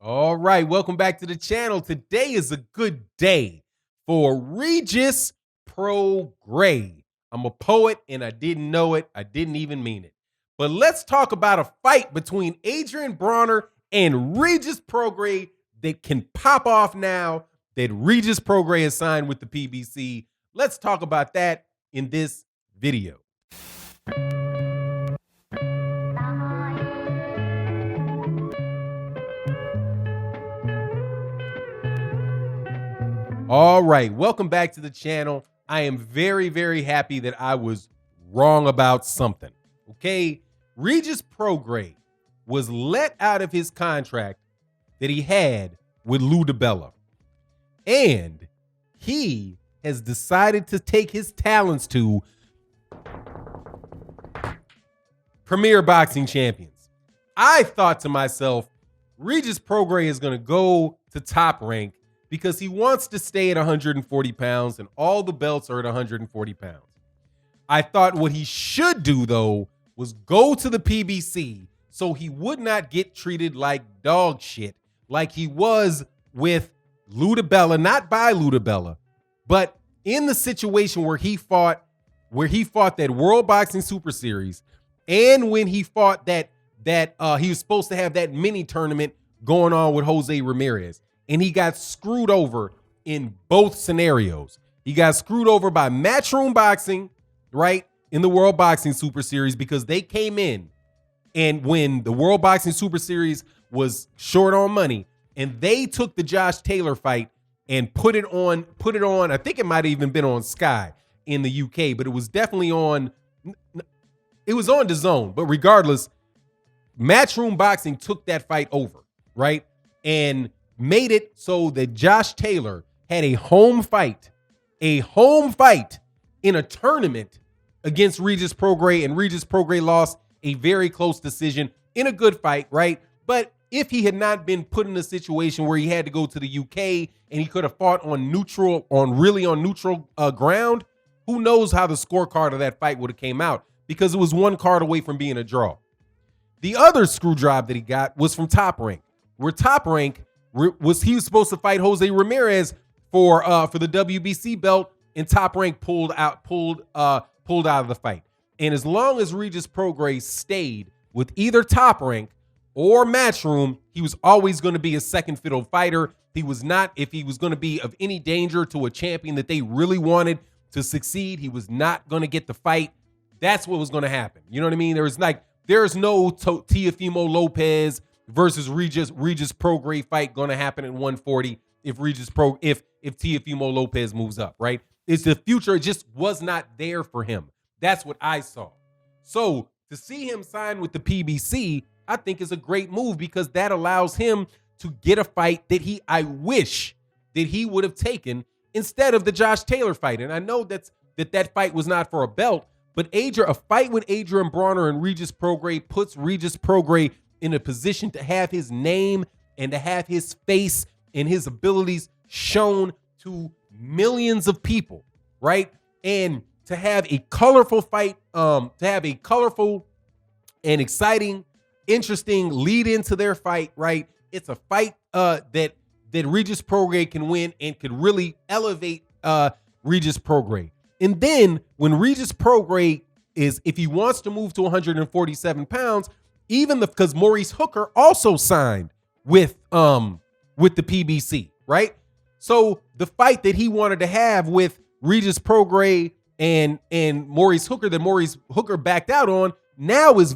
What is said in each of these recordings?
All right, welcome back to the channel. Today is a good day for Regis Prograis. I'm a poet and I didn't know it. I didn't even mean it. But let's talk about a fight between Adrien Broner and Regis Prograis that can pop off now that Regis Prograis is signed with the PBC. Let's talk about that in this video. All right, welcome back to the channel. I am very, very happy that I was wrong about something, okay? Regis Prograis was let out of his contract that he had with Lou DiBella, and he has decided to take his talents to Premier Boxing Champions. I thought to myself, Regis Prograis is going to go to Top Rank because he wants to stay at 140 pounds and all the belts are at 140 pounds. I thought what he should do, though, was go to the PBC so he would not get treated like dog shit like he was with Lou DiBella, not by Lou DiBella, but in the situation where he fought that World Boxing Super Series and when he fought that he was supposed to have that mini tournament going on with Jose Ramirez. And he got screwed over in both scenarios. He got screwed over by Matchroom Boxing, right, in the World Boxing Super Series because they came in and when the World Boxing Super Series was short on money and they took the Josh Taylor fight and put it on, I think it might have even been on Sky in the UK, but it was definitely on, it was on DAZN, but regardless, Matchroom Boxing took that fight over, right? And made it so that Josh Taylor had a home fight in a tournament against Regis Prograis, and Regis Prograis lost a very close decision in a good fight, right? But if he had not been put in a situation where he had to go to the UK and he could have fought on neutral ground, who knows how the scorecard of that fight would have came out because it was one card away from being a draw. The other screw job that he got was from Top Rank, where Top Rank he was supposed to fight Jose Ramirez for the WBC belt, and Top Rank pulled out of the fight. And as long as Regis Prograis stayed with either Top Rank or Matchroom, he was always going to be a second fiddle fighter. He was not, if he was going to be of any danger to a champion that they really wanted to succeed, he was not going to get the fight. That's what was going to happen. You know what I mean? There's no Teofimo Lopez versus Regis Prograis fight going to happen at 140 if Teofimo Lopez moves up, right? It's the future. It just was not there for him. That's what I saw. So to see him sign with the PBC, I think is a great move because that allows him to get a fight that I wish that he would have taken instead of the Josh Taylor fight. And I know that fight was not for a belt, but a fight with Adrien Broner and Regis Prograis puts Regis Prograis in a position to have his name and to have his face and his abilities shown to millions of people, right? And to have a colorful fight, to have a colorful and exciting, interesting lead into their fight, right? It's a fight that Regis Prograis can win and could really elevate Regis Prograis. And then when Regis Prograis if he wants to move to 147 pounds, because Maurice Hooker also signed with the PBC, right? So the fight that he wanted to have with Regis Prograis and Maurice Hooker that Maurice Hooker backed out on now is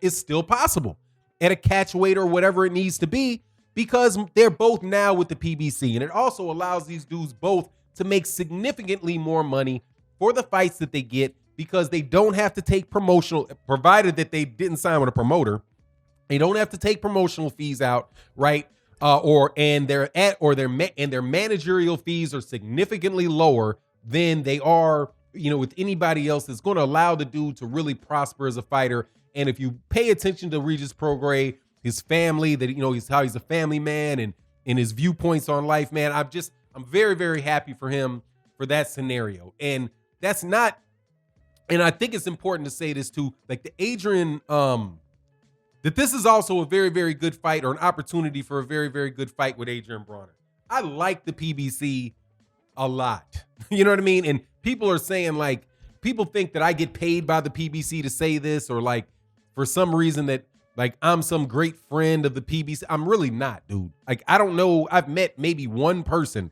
still possible at a catch weight or whatever it needs to be because they're both now with the PBC, and it also allows these dudes both to make significantly more money for the fights that they get because they don't have to take promotional, provided that they didn't sign with a promoter. They don't have to take promotional fees out, right? Their managerial fees are significantly lower than they are, with anybody else that's going to allow the dude to really prosper as a fighter. And if you pay attention to Regis Prograis, his family, that how he's a family man and his viewpoints on life, man, I'm very, very happy for him for that scenario. And that's not, and I think it's important to say this too, like the Adrien that this is also a very, very good fight, or an opportunity for a very, very good fight with Adrien Broner. I like the PBC a lot. You know what I mean? And people are saying, like, people think that I get paid by the PBC to say this, or like for some reason that like I'm some great friend of the PBC. I'm really not, dude. Like, I don't know. I've met maybe one person.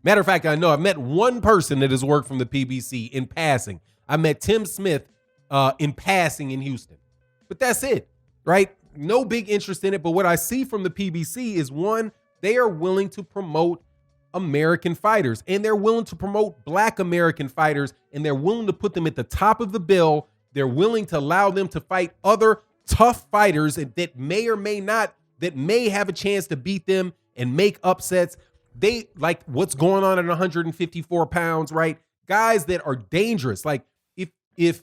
Matter of fact, I know I've met one person that has worked from the PBC in passing. I met Tim Smith in passing in Houston, but that's it, right? No big interest in it. But what I see from the PBC is, one, they are willing to promote American fighters, and they're willing to promote Black American fighters, and they're willing to put them at the top of the bill. They're willing to allow them to fight other tough fighters that may or may not, that may have a chance to beat them and make upsets. They like what's going on at 154 pounds, right? Guys that are dangerous. Like if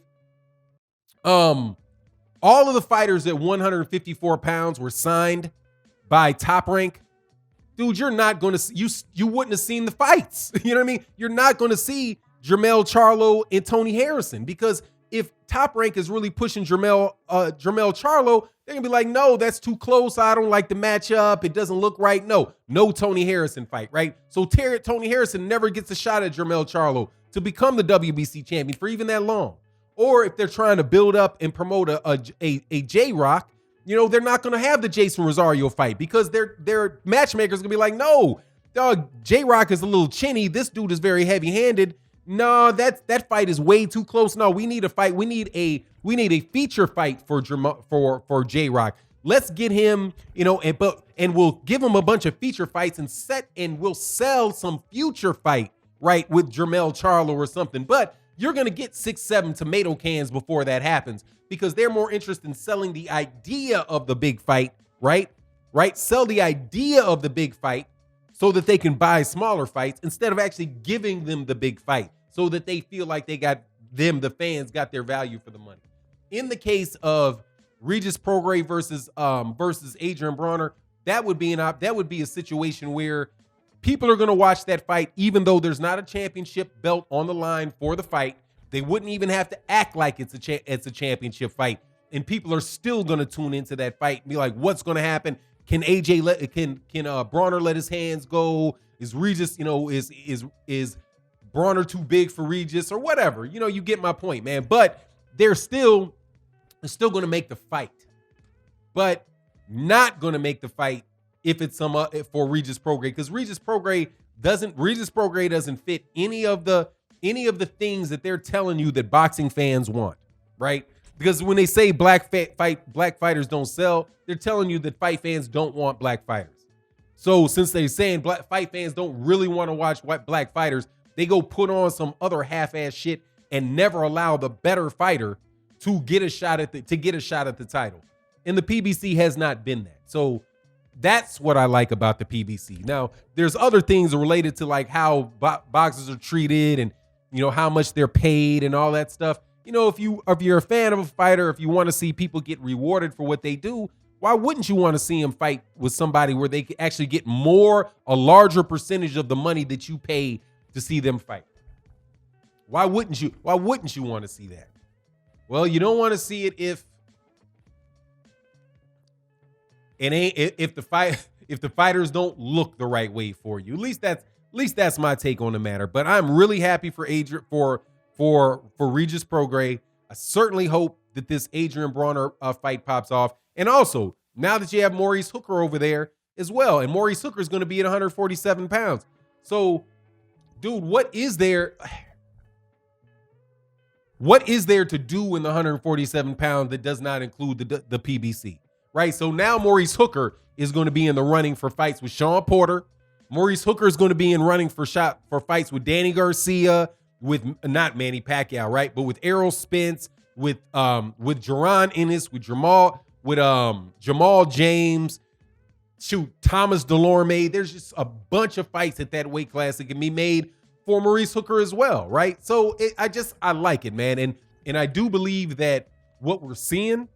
all of the fighters at 154 pounds were signed by Top Rank, dude, you're not going to, you wouldn't have seen the fights. You know what I mean? You're not going to see Jermell Charlo and Tony Harrison, because if Top Rank is really pushing Jermell Charlo, they're gonna be like, no, that's too close. I don't like the matchup. It doesn't look right. No Tony Harrison fight, right? So Tony Harrison never gets a shot at Jermell Charlo to become the WBC champion for even that long. Or if they're trying to build up and promote a J-Rock, you know, they're not going to have the Jason Rosario fight, because their matchmakers going to be like, no, dog, J-Rock is a little chinny. This dude is very heavy-handed. No, that fight is way too close. No, we need a fight. We need a feature fight for J-Rock. Let's get him, you know, and we'll give him a bunch of feature fights and we'll sell some future fight, right, with Jermell Charlo or something. But you're going to get 6-7 tomato cans before that happens, because they're more interested in selling the idea of the big fight, right? Sell the idea of the big fight so that they can buy smaller fights, instead of actually giving them the big fight so that they feel like the fans got their value for the money. In the case of Regis Prograis versus Adrien Broner, that would be a situation where people are going to watch that fight, even though there's not a championship belt on the line for the fight. They wouldn't even have to act like it's a championship fight, and people are still going to tune into that fight and be like, what's going to happen? Can Broner let his hands go? Is Regis, you know, is Broner too big for Regis or whatever? You know, you get my point, man. But they're still going to make the fight, but not going to make the fight if it's for Regis Prograis, because Regis Prograis doesn't fit any of the things that they're telling you that boxing fans want, right? Because when they say black fighters don't sell, they're telling you that fight fans don't want black fighters. So since they're saying fight fans don't really want to watch black fighters, they go put on some other half-ass shit and never allow the better fighter to get a shot at the title. And the PBC has not been that. So that's what I like about the PBC. Now, there's other things related to like how boxers are treated and, you know, how much they're paid and all that stuff. You know, if you're a fan of a fighter, if you want to see people get rewarded for what they do, why wouldn't you want to see them fight with somebody where they actually get a larger percentage of the money that you pay to see them fight? Why wouldn't you want to see that? Well, you don't want to see it if the fighters don't look the right way for you. At least that's my take on the matter. But I'm really happy for Regis Prograis. I certainly hope that this Adrien Broner fight pops off. And also, now that you have Maurice Hooker over there as well, and Maurice Hooker is going to be at 147 pounds. So, dude, what is there to do in the 147 pound that does not include the PBC, right? So now Maurice Hooker is going to be in the running for fights with Sean Porter. Maurice Hooker is going to be in running for fights with Danny Garcia, with not Manny Pacquiao, right? But with Errol Spence, with Jaron Ennis, with Jamal James, Thomas Delorme. There's just a bunch of fights at that weight class that can be made for Maurice Hooker as well, right? So I like it, man. And I do believe that what we're seeing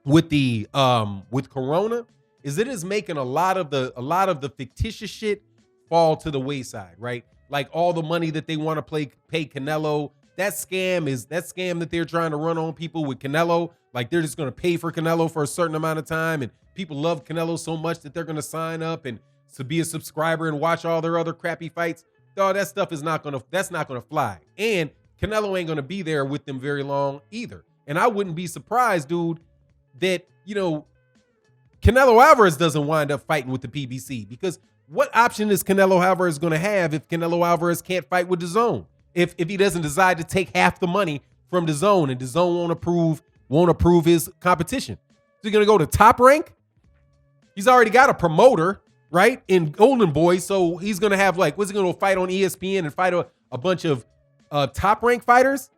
with Corona is it is making a lot of the fictitious shit fall to the wayside, right? Like all the money that they want to pay Canelo that scam that they're trying to run on people with Canelo. Like they're just going to pay for Canelo for a certain amount of time, and people love Canelo so much that they're going to sign up and to be a subscriber and watch all their other crappy fights. Dog, that stuff is not gonna fly. And Canelo ain't gonna be there with them very long either. And I wouldn't be surprised, dude, that Canelo Alvarez doesn't wind up fighting with the PBC, because what option is Canelo Alvarez gonna have if Canelo Alvarez can't fight with DAZN? If he doesn't decide to take half the money from DAZN and DAZN won't approve his competition. Is he gonna go to Top Rank? He's already got a promoter, right, in Golden Boy, so he's gonna have what's he gonna fight on ESPN and fight a bunch of Top Rank fighters?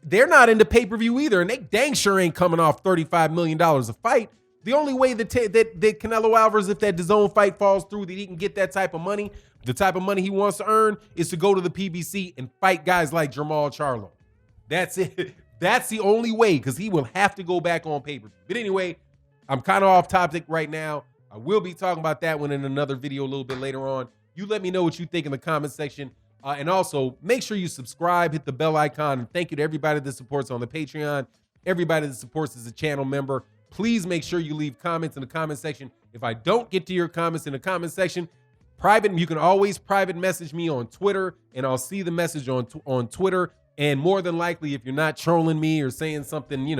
They're not into pay-per-view either, and they dang sure ain't coming off $35 million a fight. The only way that Canelo Alvarez, if that DAZN fight falls through, that he can get that type of money, the type of money he wants to earn, is to go to the PBC and fight guys like Jamal Charlo. That's it. That's the only way, because he will have to go back on pay-per-view. But anyway, I'm kind of off topic right now. I will be talking about that one in another video a little bit later on. You let me know what you think in the comment section. And also, make sure you subscribe, hit the bell icon. And thank you to everybody that supports on the Patreon, everybody that supports as a channel member. Please make sure you leave comments in the comment section. If I don't get to your comments in the comment section, you can always private message me on Twitter, and I'll see the message on Twitter. And more than likely, if you're not trolling me or saying something,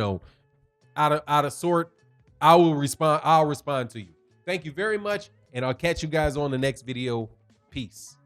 out of sort, I'll respond to you. Thank you very much, and I'll catch you guys on the next video. Peace.